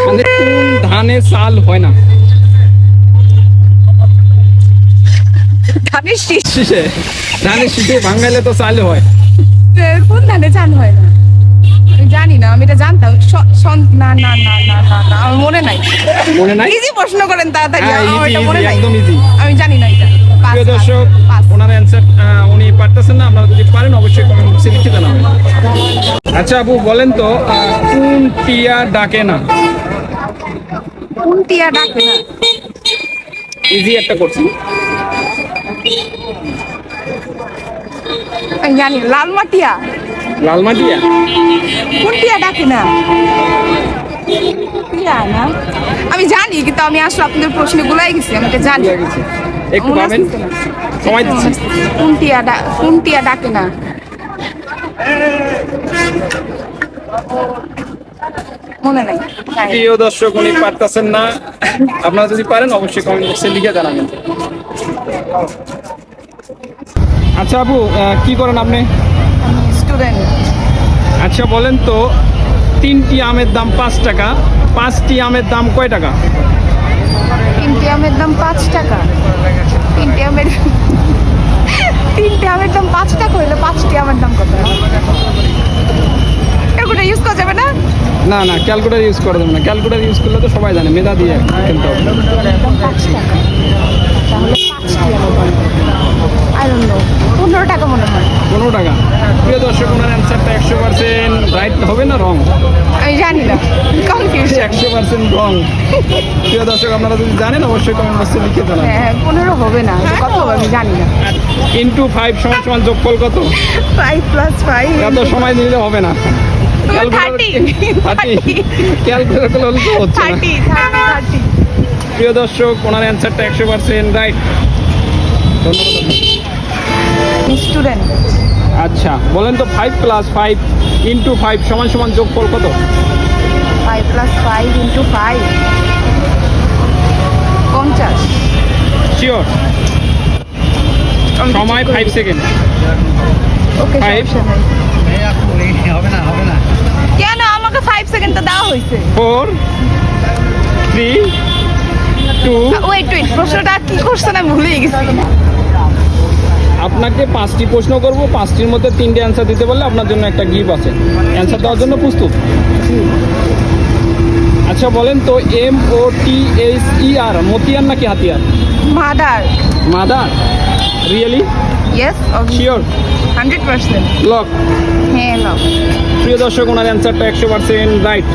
আমাদের কোন ধানে চাল হয় না? ধানের শীষ। শীষে, ধানের শীষে ভাঙাইলে তো চাল হয়। কোন ধানে চাল হয় না? আমি জানি না, আমি এটা জানতাম। না না না না না না, আমার মনে নাই। মনে নাই? ইজি প্রশ্ন করেন তাড়াতাড়ি, হ্যাঁ, আমার easy, এটা মনে easy, নাই। একদম easy। আমি জানি না এটা। পাস, প্রিয় পাস, দর্শক, পাস। ওনার অ্যান্সার উনি পারতেছেন না, আপনারা যদি পারেন অবশ্যই কমেন্ট বক্সে লিখে জানাবেন। আচ্ছা আপু বলেন তো, কোন টিয়া ডাকে না? কোন টিয়া ডাকে না? ইজি একটা করছি। আমি জানি না। লালমা টিয়া। লালমা টিয়া? কোন টিয়া ডাকে না? টিয়া না, আমি জানি, কিন্তু আমি আসলে আপনাদের প্রশ্নে গুলাই গেছি, আমি এটা জানি। ভুলে গেছি। একটু মনে পাবেন, আসতেছে না। সময় দিচ্ছি। কোন টিয়া ডাকে না? মনে নাই। প্রিয় দর্শক, উনি পারতেছেন না, আপনারা যদি পারেন অবশ্যই কমেন্ট বক্সে লিখে জানাবেন। আচ্ছা আপু, কি করেন আপনি? স্টুডেন্ট। আচ্ছা বলেন তো, 3টি আমের দাম 5 টাকা, 5টি আমের দাম কয় টাকা? 3টে আমের দাম 5 টাকা। 3টে আমের দাম 5 টাকা হইলে 5টি আমের দাম কত? ক্যালকুলেটর ইউজ করা যাবে না? না না, ক্যালকুলেটর ইউজ করা যাবে না। ক্যালকুলেটর ইউজ করলে তো সবাই জানে, মেধা দিয়ে কিনতে হবে। 5 টাকা, তাহলে 5টি আমের দাম আই ডোন্ট নো, 15 টাকা মনে হয়। 15 টাকা। প্রিয় দর্শক, ওনার অ্যান্সারটা 100% রাইট হবে না রং? আমি জানি না, কনফিউজ। 100% রং। প্রিয় দর্শক, আপনারা যদি জানেন অবশ্যই কমেন্ট বক্সে লিখে জানাবেন। হ্যাঁ, 15 হবে না, কত হবে আমি জানি না। ইন্টু 5 সমান সমান যোগফল কত? 5 + 5 এত সময় নিলে হবে না। 30। ক্যালকুলেটর করলে তো হচ্ছে না। 30। প্রিয় দর্শক, ওনার অ্যান্সারটা 100% রাইট। ধন্যবাদ। স্টুডেন্ট। আচ্ছা বলেন তো, 5 + 5 ইন্টু 5 সমান সমান যোগফল কত? 5 + 5 × 5 50। শিওর? সময় 5 সেকেন্ড। ওকে, 5 কেন আমাকে 5 সেকেন্ড তো দেওয়া হয়েছে? 4 3 2। ওয়েট, প্রশ্নটা কি করছেন আমি ভুলে গেছি। আপনাকে 5টি প্রশ্ন করব, 5টির মধ্যে 3টে অ্যান্সার দিতে পারলে আপনার জন্য একটা গিফট আছে। অ্যান্সার দেওয়ার জন্য প্রস্তুত? আচ্ছা বলেন তো, MOTHER মতিয়ার নাকি হাতিয়ার? Mother. Mother? Really? Yes, sure? 100%। Lock? হ্যাঁ, লক। প্রিয় দর্শক, ওনার অ্যান্সারটা 100% রাইট।